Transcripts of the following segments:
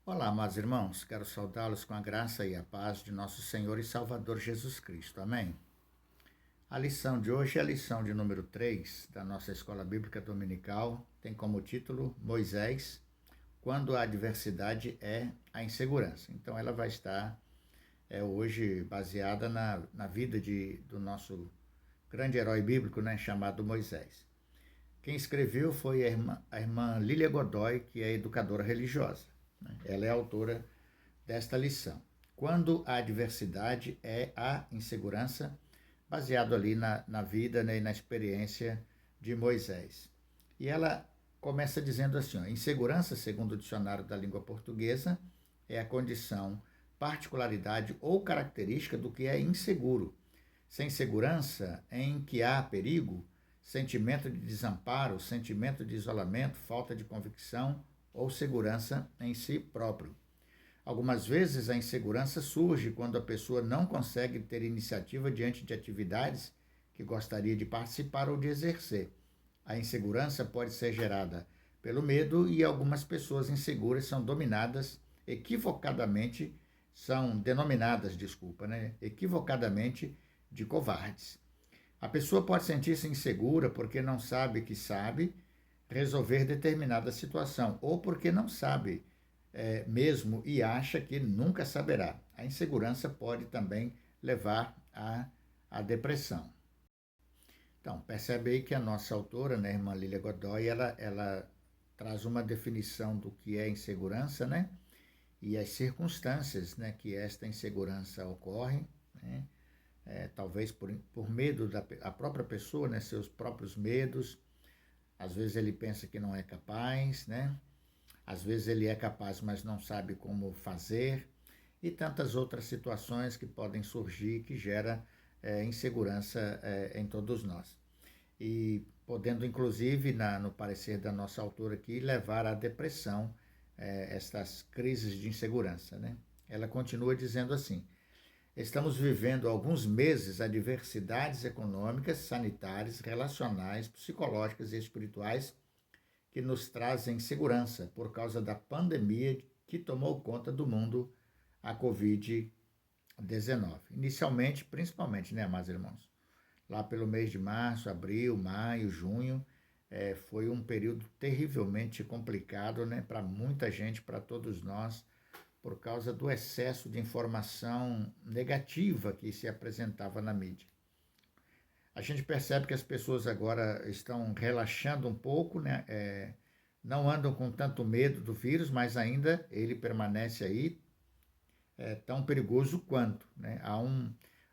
Olá, amados irmãos, quero saudá-los com a graça e a paz de nosso Senhor e Salvador Jesus Cristo. Amém. A lição de hoje é a lição de número 3 da nossa Escola Bíblica Dominical. Tem como título Moisés, quando a adversidade é a insegurança. Então ela vai estar hoje baseada na vida do nosso grande herói bíblico, chamado Moisés. Quem escreveu foi a irmã Lília Godoy, que é educadora religiosa. Ela é autora desta lição. Quando a adversidade é a insegurança, baseado ali na vida, e na experiência de Moisés. E ela começa dizendo assim, insegurança, segundo o dicionário da língua portuguesa, é a condição, particularidade ou característica do que é inseguro. Sem segurança, em que há perigo, sentimento de desamparo, sentimento de isolamento, falta de convicção ou segurança em si próprio. Algumas vezes a insegurança surge quando a pessoa não consegue ter iniciativa diante de atividades que gostaria de participar ou de exercer. A insegurança pode ser gerada pelo medo e algumas pessoas inseguras são denominadas, equivocadamente de covardes. A pessoa pode sentir-se insegura porque não sabe que sabe resolver determinada situação ou porque não sabe mesmo e acha que nunca saberá. A insegurança pode também levar à depressão. Então, percebe aí que a nossa autora, irmã Lília Godoy, ela traz uma definição do que é insegurança, e as circunstâncias, que esta insegurança ocorre, talvez por medo da própria pessoa, seus próprios medos. Às vezes ele pensa que não é capaz, Às vezes ele é capaz, mas não sabe como fazer, e tantas outras situações que podem surgir que gera insegurança em todos nós. E podendo, inclusive, no parecer da nossa autora aqui, levar à depressão estas crises de insegurança, Ela continua dizendo assim: estamos vivendo há alguns meses adversidades econômicas, sanitárias, relacionais, psicológicas e espirituais que nos trazem segurança por causa da pandemia que tomou conta do mundo, a Covid-19. Inicialmente, principalmente, amados irmãos? Lá pelo mês de março, abril, maio, junho, foi um período terrivelmente complicado, para muita gente, para todos nós, por causa do excesso de informação negativa que se apresentava na mídia. A gente percebe que as pessoas agora estão relaxando um pouco, não andam com tanto medo do vírus, mas ainda ele permanece aí, tão perigoso quanto.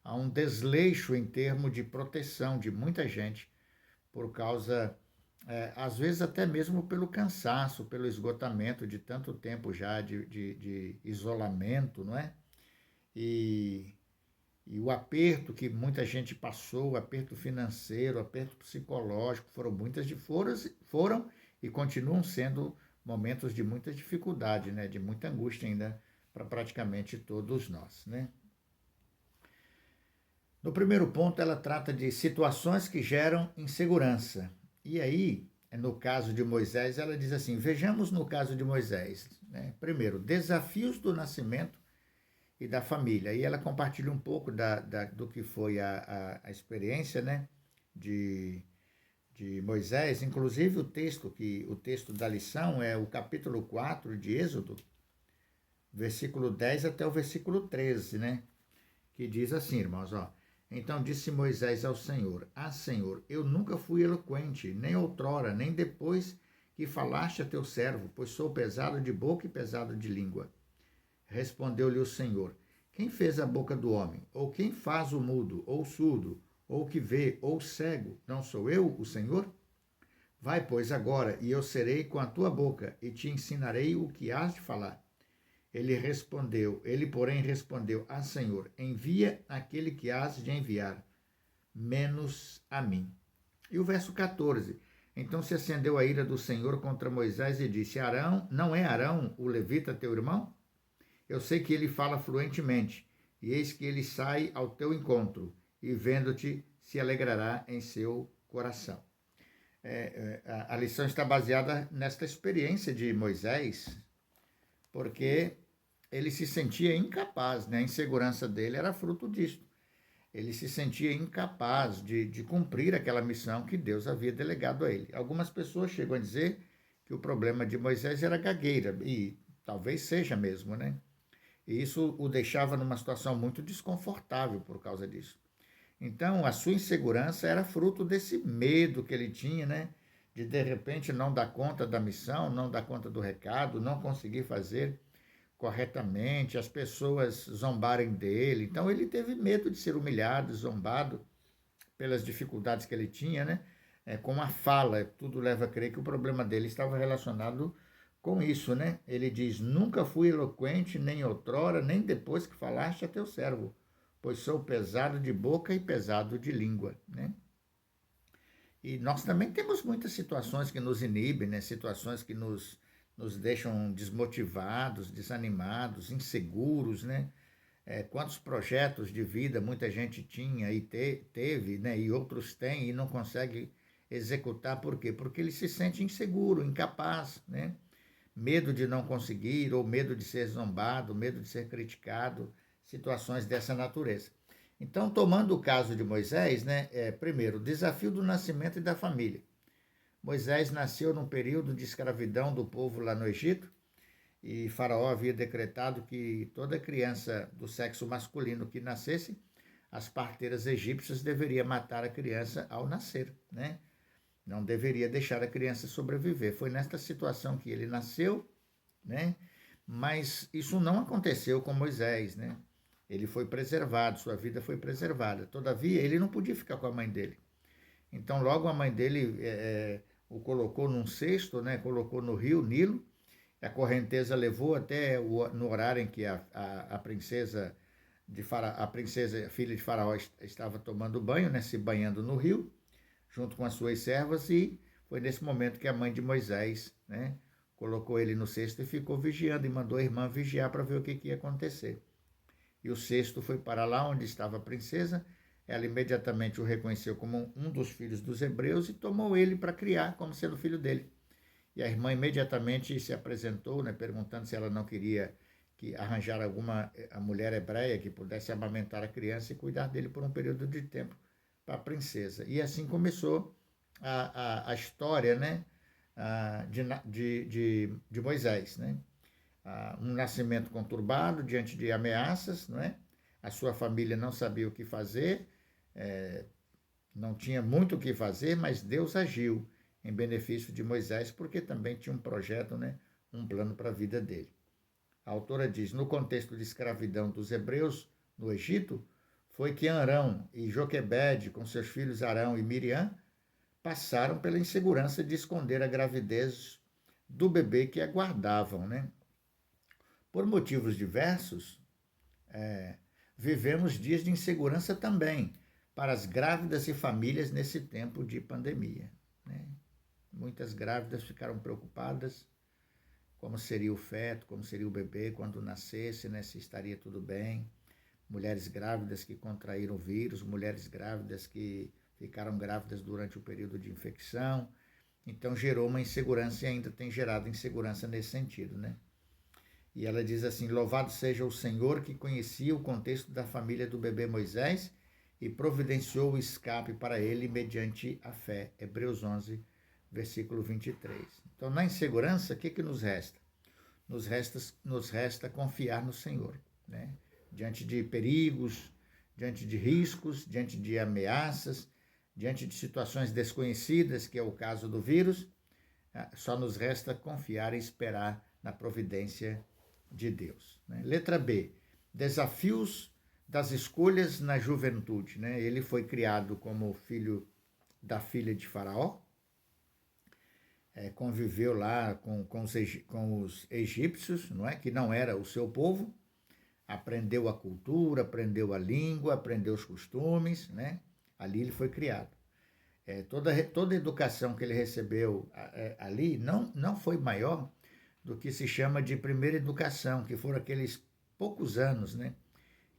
Há um desleixo em termos de proteção de muita gente, por causa, às vezes até mesmo pelo cansaço, pelo esgotamento de tanto tempo já de isolamento, não é? E o aperto que muita gente passou, o aperto financeiro, o aperto psicológico, foram e continuam sendo momentos de muita dificuldade, de muita angústia ainda para praticamente todos nós, No primeiro ponto, ela trata de situações que geram insegurança. E aí, no caso de Moisés, ela diz assim: vejamos no caso de Moisés, primeiro, desafios do nascimento e da família. E ela compartilha um pouco do que foi a experiência, de Moisés. Inclusive o texto da lição é o capítulo 4 de Êxodo, versículo 10 até o versículo 13, que diz assim, irmãos, então disse Moisés ao Senhor: Senhor, eu nunca fui eloquente, nem outrora, nem depois que falaste a teu servo, pois sou pesado de boca e pesado de língua. Respondeu-lhe o Senhor: quem fez a boca do homem? Ou quem faz o mudo, ou surdo, ou que vê, ou cego? Não sou eu, o Senhor? Vai, pois, agora, e eu serei com a tua boca, e te ensinarei o que has de falar. Ele, porém, respondeu: Senhor, envia aquele que has de enviar, menos a mim. E o verso 14: então se acendeu a ira do Senhor contra Moisés e disse: Arão, não é Arão o levita teu irmão? Eu sei que ele fala fluentemente, e eis que ele sai ao teu encontro, e vendo-te se alegrará em seu coração. A lição está baseada nesta experiência de Moisés, porque ele se sentia incapaz, né? A insegurança dele era fruto disso. Ele se sentia incapaz de cumprir aquela missão que Deus havia delegado a ele. Algumas pessoas chegam a dizer que o problema de Moisés era gagueira, e talvez seja mesmo, né? E isso o deixava numa situação muito desconfortável por causa disso. Então, a sua insegurança era fruto desse medo que ele tinha, né? De repente não dar conta da missão, não dar conta do recado, não conseguir fazer corretamente, as pessoas zombarem dele. Então, ele teve medo de ser humilhado, zombado pelas dificuldades que ele tinha, né? Com a fala, tudo leva a crer que o problema dele estava relacionado com isso, né? Ele diz: Nunca fui eloquente, nem outrora, nem depois que falaste a teu servo, pois sou pesado de boca e pesado de língua, né? E nós também temos muitas situações que nos inibem, né? Situações que nos deixam desmotivados, desanimados, inseguros, né? Quantos projetos de vida muita gente tinha e teve, né? E outros têm e não consegue executar. Por quê? Porque ele se sente inseguro, incapaz, né? Medo de não conseguir, ou medo de ser zombado, medo de ser criticado, situações dessa natureza. Então, tomando o caso de Moisés, né, primeiro, o desafio do nascimento e da família. Moisés nasceu num período de escravidão do povo lá no Egito, e Faraó havia decretado que toda criança do sexo masculino que nascesse, as parteiras egípcias deveriam matar a criança ao nascer, né? Não deveria deixar a criança sobreviver. Foi nesta situação que ele nasceu, né? Mas isso não aconteceu com Moisés, né? Ele foi preservado, sua vida foi preservada. Todavia, ele não podia ficar com a mãe dele. Então, logo a mãe dele o colocou num cesto, né? Colocou no rio Nilo. A correnteza levou até no horário em que a princesa a princesa filha de Faraó estava tomando banho, né? Se banhando no rio, junto com as suas servas, e foi nesse momento que a mãe de Moisés, né, colocou ele no cesto e ficou vigiando, e mandou a irmã vigiar para ver o que ia acontecer. E o cesto foi para lá onde estava a princesa. Ela imediatamente o reconheceu como um dos filhos dos hebreus e tomou ele para criar como sendo filho dele. E a irmã imediatamente se apresentou, né, perguntando se ela não queria arranjar alguma a mulher hebreia que pudesse amamentar a criança e cuidar dele por um período de tempo para a princesa. E assim começou a história, né, de Moisés, né? Um nascimento conturbado diante de ameaças, não é? A sua família não sabia o que fazer, não tinha muito o que fazer, mas Deus agiu em benefício de Moisés, porque também tinha um projeto, né? Um plano para a vida dele. A autora diz: no contexto de escravidão dos hebreus no Egito, foi que Arão e Joquebede, com seus filhos Arão e Miriam, passaram pela insegurança de esconder a gravidez do bebê que aguardavam, né? Por motivos diversos, vivemos dias de insegurança também para as grávidas e famílias nesse tempo de pandemia, né? Muitas grávidas ficaram preocupadas como seria o feto, como seria o bebê quando nascesse, né? Se estaria tudo bem. Mulheres grávidas que contraíram o vírus, mulheres grávidas que ficaram grávidas durante o período de infecção. Então gerou uma insegurança e ainda tem gerado insegurança nesse sentido, né? E ela diz assim: louvado seja o Senhor que conhecia o contexto da família do bebê Moisés e providenciou o escape para ele mediante a fé. Hebreus 11, versículo 23. Então, na insegurança, o que nos resta? Nos resta confiar no Senhor, né? Diante de perigos, diante de riscos, diante de ameaças, diante de situações desconhecidas, que é o caso do vírus, só nos resta confiar e esperar na providência de Deus, né? Letra B, desafios das escolhas na juventude, né? Ele foi criado como filho da filha de Faraó, conviveu lá com os egípcios, não é? Que não era o seu povo, aprendeu a cultura, aprendeu a língua, aprendeu os costumes, né? Ali ele foi criado. Toda a educação que ele recebeu ali não foi maior do que se chama de primeira educação, que foram aqueles poucos anos, né?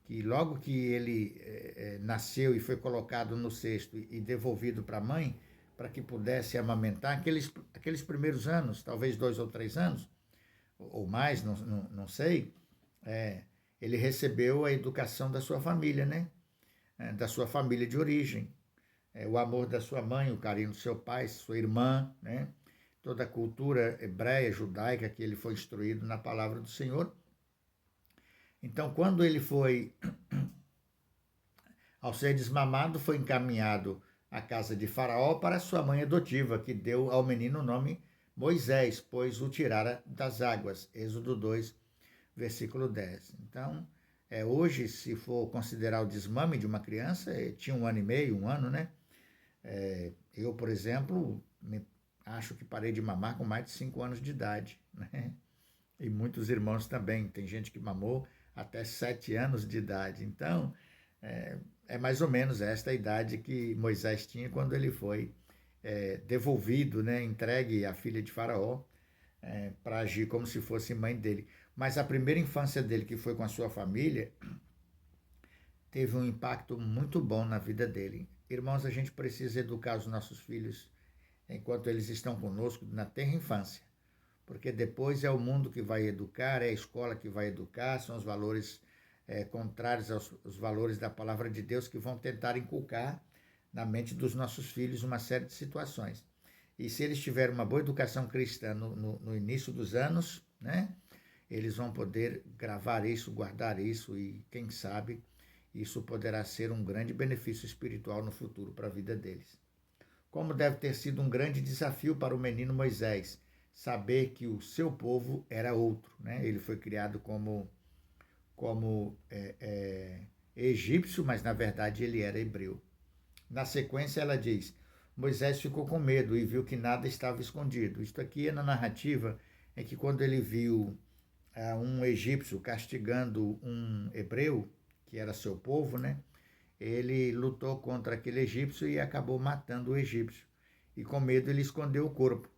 Que logo que ele nasceu e foi colocado no cesto e devolvido para a mãe, para que pudesse amamentar, aqueles primeiros anos, talvez 2 ou 3 anos, ou mais, não sei, ele recebeu a educação da sua família, né? Da sua família de origem. O amor da sua mãe, o carinho do seu pai, sua irmã, né? Toda a cultura hebreia, judaica, que ele foi instruído na palavra do Senhor. Então, quando ele foi, ao ser desmamado, foi encaminhado à casa de Faraó para sua mãe adotiva, que deu ao menino o nome Moisés, pois o tirara das águas. Êxodo 2, versículo 10. Então, hoje, se for considerar o desmame de uma criança, tinha 1 ano e meio, 1 ano, né? Eu, por exemplo, acho que parei de mamar com mais de 5 anos de idade, né? E muitos irmãos também. Tem gente que mamou até 7 anos de idade. Então, é mais ou menos esta a idade que Moisés tinha quando ele foi devolvido, né? Entregue à filha de Faraó, para agir como se fosse mãe dele. Mas a primeira infância dele, que foi com a sua família, teve um impacto muito bom na vida dele. Irmãos, a gente precisa educar os nossos filhos enquanto eles estão conosco na tenra infância, porque depois é o mundo que vai educar, é a escola que vai educar, são os valores contrários aos valores da palavra de Deus que vão tentar inculcar na mente dos nossos filhos uma série de situações. E se eles tiverem uma boa educação cristã no início dos anos, né, eles vão poder gravar isso, guardar isso e, quem sabe, isso poderá ser um grande benefício espiritual no futuro para a vida deles. Como deve ter sido um grande desafio para o menino Moisés saber que o seu povo era outro, né? Ele foi criado como egípcio, mas na verdade ele era hebreu. Na sequência ela diz: Moisés ficou com medo e viu que nada estava escondido. Isto aqui é na narrativa em que quando ele viu um egípcio castigando um hebreu, que era seu povo, né? Ele lutou contra aquele egípcio e acabou matando o egípcio. E com medo ele escondeu o corpo.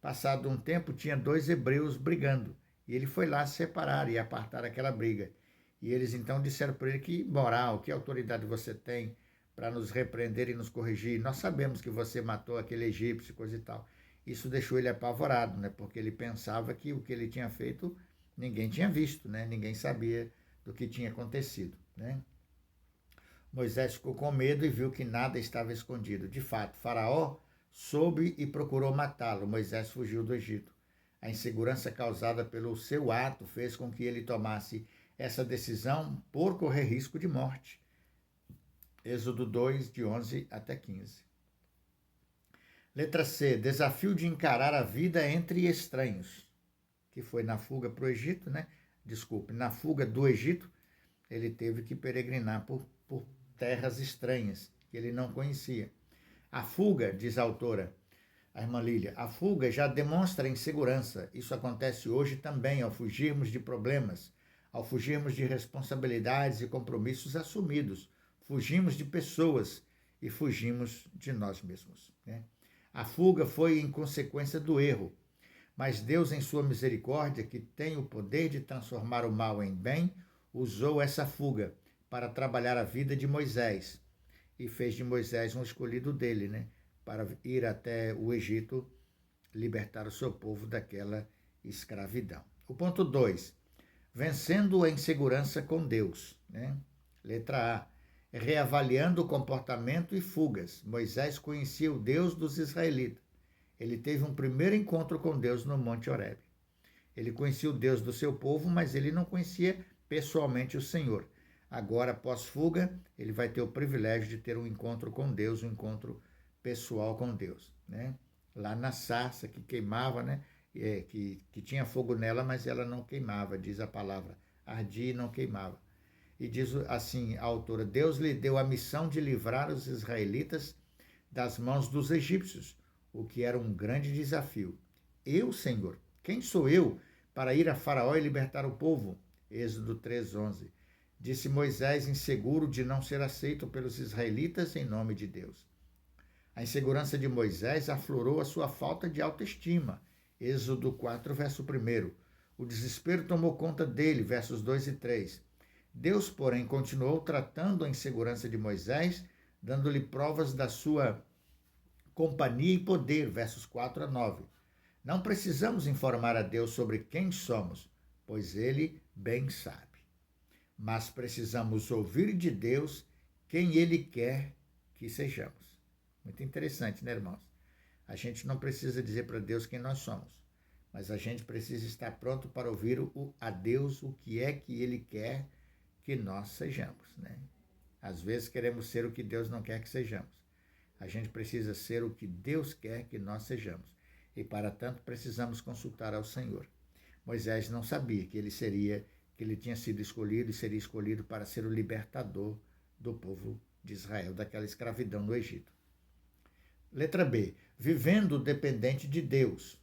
Passado um tempo, tinha 2 hebreus brigando. E ele foi lá separar e apartar aquela briga. E eles então disseram para ele: que moral, que autoridade você tem para nos repreender e nos corrigir? Nós sabemos que você matou aquele egípcio, coisa e tal. Isso deixou ele apavorado, né? Porque ele pensava que o que ele tinha feito ninguém tinha visto, né? Ninguém sabia do que tinha acontecido, né? Moisés ficou com medo e viu que nada estava escondido. De fato, Faraó soube e procurou matá-lo. Moisés fugiu do Egito. A insegurança causada pelo seu ato fez com que ele tomasse essa decisão por correr risco de morte. Êxodo 2, de 11 até 15. Letra C. Desafio de encarar a vida entre estranhos. Que foi na fuga para o Egito, né? Desculpe, na fuga do Egito, ele teve que peregrinar por terras estranhas que ele não conhecia. A fuga, diz a autora, a irmã Lília, a fuga já demonstra insegurança. Isso acontece hoje também ao fugirmos de problemas, ao fugirmos de responsabilidades e compromissos assumidos. Fugimos de pessoas e fugimos de nós mesmos, né? A fuga foi em consequência do erro, mas Deus, em sua misericórdia, que tem o poder de transformar o mal em bem, usou essa fuga para trabalhar a vida de Moisés e fez de Moisés um escolhido dele, né? Para ir até o Egito libertar o seu povo daquela escravidão. O ponto 2, vencendo a insegurança com Deus, né? Letra A, reavaliando o comportamento e fugas. Moisés conhecia o Deus dos israelitas. Ele teve um primeiro encontro com Deus no Monte Horebe. Ele conhecia o Deus do seu povo, mas ele não conhecia pessoalmente o Senhor. Agora, após fuga, ele vai ter o privilégio de ter um encontro com Deus, um encontro pessoal com Deus, né? Lá na sarça que queimava, né? Que tinha fogo nela, mas ela não queimava, diz a palavra. Ardia e não queimava. E diz assim a autora: Deus lhe deu a missão de livrar os israelitas das mãos dos egípcios, o que era um grande desafio. Eu, Senhor, quem sou eu para ir a Faraó e libertar o povo? Êxodo 3:11. Disse Moisés, inseguro de não ser aceito pelos israelitas em nome de Deus. A insegurança de Moisés aflorou a sua falta de autoestima. Êxodo 4, verso 1. O desespero tomou conta dele, versos 2 e 3. Deus, porém, continuou tratando a insegurança de Moisés, dando-lhe provas da sua companhia e poder, versos 4 a 9. Não precisamos informar a Deus sobre quem somos, pois Ele bem sabe. Mas precisamos ouvir de Deus quem Ele quer que sejamos. Muito interessante, né, irmãos? A gente não precisa dizer para Deus quem nós somos, mas a gente precisa estar pronto para ouvir a Deus o que é que Ele quer que nós sejamos, né? Às vezes queremos ser o que Deus não quer que sejamos. A gente precisa ser o que Deus quer que nós sejamos. E para tanto precisamos consultar ao Senhor. Moisés não sabia que ele tinha sido escolhido e seria escolhido para ser o libertador do povo de Israel, daquela escravidão no Egito. Letra B. Vivendo dependente de Deus.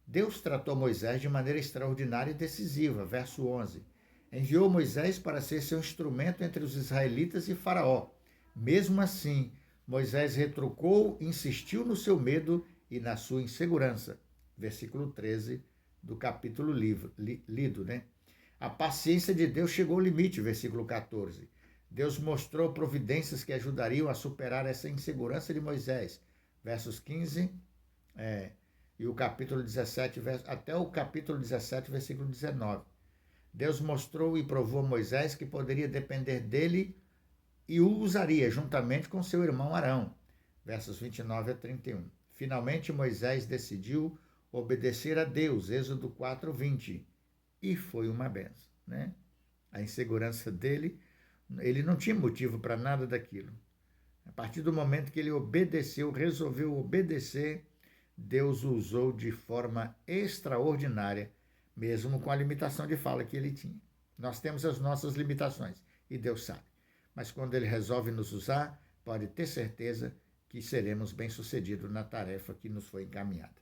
Deus tratou Moisés de maneira extraordinária e decisiva. Verso 11. Enviou Moisés para ser seu instrumento entre os israelitas e Faraó. Mesmo assim, Moisés retrucou, insistiu no seu medo e na sua insegurança. Versículo 13 do capítulo lido, né? A paciência de Deus chegou ao limite, versículo 14. Deus mostrou providências que ajudariam a superar essa insegurança de Moisés. Versos 15 e o capítulo 17, até o capítulo 17, versículo 19. Deus mostrou e provou a Moisés que poderia depender dele e o usaria juntamente com seu irmão Arão. Versos 29 a 31. Finalmente, Moisés decidiu obedecer a Deus, Êxodo 4, 20. E foi uma benção, né? A insegurança dele, ele não tinha motivo para nada daquilo. A partir do momento que ele obedeceu, resolveu obedecer, Deus o usou de forma extraordinária, mesmo com a limitação de fala que ele tinha. Nós temos as nossas limitações e Deus sabe. Mas quando ele resolve nos usar, pode ter certeza que seremos bem-sucedidos na tarefa que nos foi encaminhada.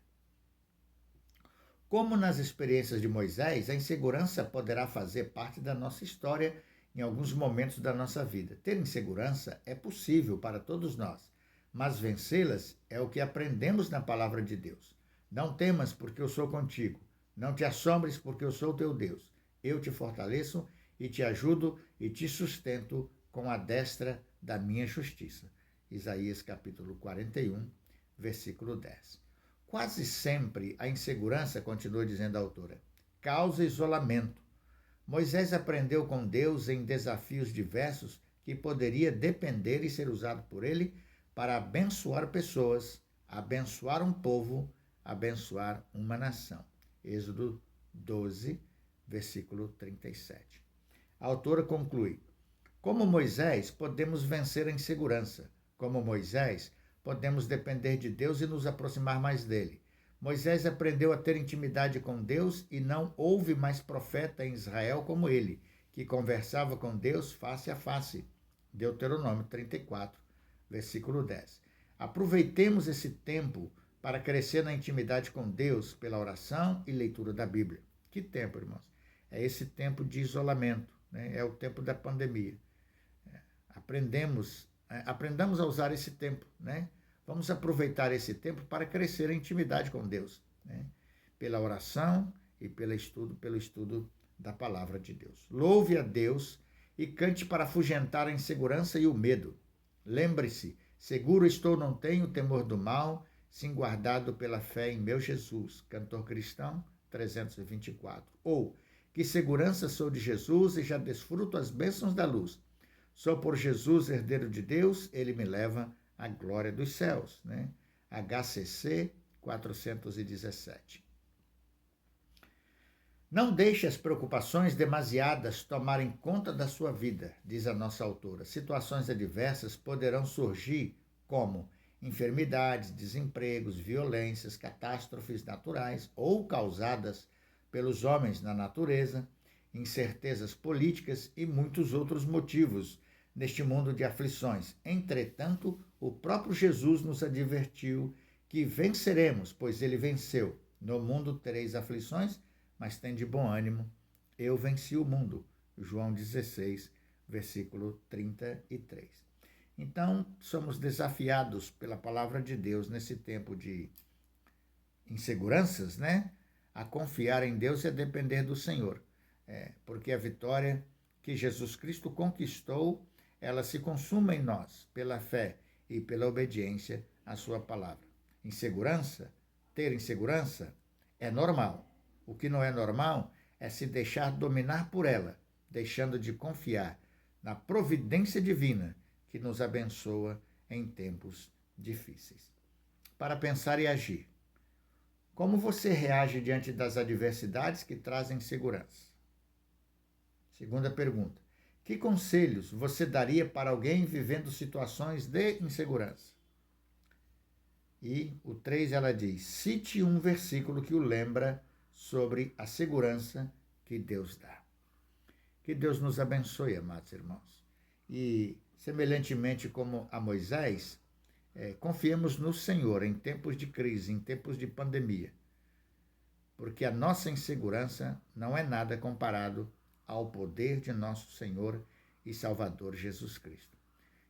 Como nas experiências de Moisés, a insegurança poderá fazer parte da nossa história em alguns momentos da nossa vida. Ter insegurança é possível para todos nós, mas vencê-las é o que aprendemos na palavra de Deus. Não temas, porque eu sou contigo. Não te assombres, porque eu sou teu Deus. Eu te fortaleço e te ajudo e te sustento com a destra da minha justiça. Isaías capítulo 41, versículo 10. Quase sempre a insegurança, continua dizendo a autora, causa isolamento. Moisés aprendeu com Deus em desafios diversos que poderia depender e ser usado por ele para abençoar pessoas, abençoar um povo, abençoar uma nação. Êxodo 12, versículo 37. A autora conclui: como Moisés, podemos vencer a insegurança. Como Moisés, podemos depender de Deus e nos aproximar mais dele. Moisés aprendeu a ter intimidade com Deus e não houve mais profeta em Israel como ele, que conversava com Deus face a face. Deuteronômio 34, versículo 10. Aproveitemos esse tempo para crescer na intimidade com Deus pela oração e leitura da Bíblia. Que tempo, irmãos? É esse tempo de isolamento, né? É o tempo da pandemia. Aprendamos a usar esse tempo, né? Vamos aproveitar esse tempo para crescer em intimidade com Deus, né? Pela oração e pelo estudo da palavra de Deus. Louve a Deus e cante para afugentar a insegurança e o medo. Lembre-se, seguro estou, não tenho temor do mal, sim guardado pela fé em meu Jesus. Cantor cristão 324. Ou, que segurança sou de Jesus e já desfruto as bênçãos da luz. Sou por Jesus herdeiro de Deus, ele me leva à glória dos céus, né? HCC 417. Não deixe as preocupações demasiadas tomarem conta da sua vida, diz a nossa autora. Situações adversas poderão surgir como enfermidades, desempregos, violências, catástrofes naturais ou causadas pelos homens na natureza, incertezas políticas e muitos outros motivos neste mundo de aflições. Entretanto, o próprio Jesus nos advertiu que venceremos, pois ele venceu. No mundo tereis aflições, mas tende bom ânimo. Eu venci o mundo. João 16, versículo 33. Então, somos desafiados pela palavra de Deus nesse tempo de inseguranças, né? A confiar em Deus e a depender do Senhor. Porque a vitória que Jesus Cristo conquistou, ela se consuma em nós pela fé e pela obediência à sua palavra. Ter insegurança é normal. O que não é normal é se deixar dominar por ela, deixando de confiar na providência divina que nos abençoa em tempos difíceis. Para pensar e agir. Como você reage diante das adversidades que trazem segurança? Segunda pergunta. Que conselhos você daria para alguém vivendo situações de insegurança? E o 3 ela diz: cite um versículo que o lembra sobre a segurança que Deus dá. Que Deus nos abençoe, amados irmãos. E, semelhantemente como a Moisés, confiemos no Senhor em tempos de crise, em tempos de pandemia, porque a nossa insegurança não é nada comparado ao poder de nosso Senhor e Salvador Jesus Cristo.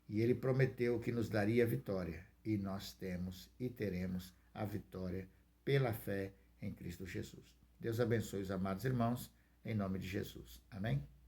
E ele prometeu que nos daria a vitória, e nós temos e teremos a vitória pela fé em Cristo Jesus. Deus abençoe os amados irmãos, em nome de Jesus. Amém?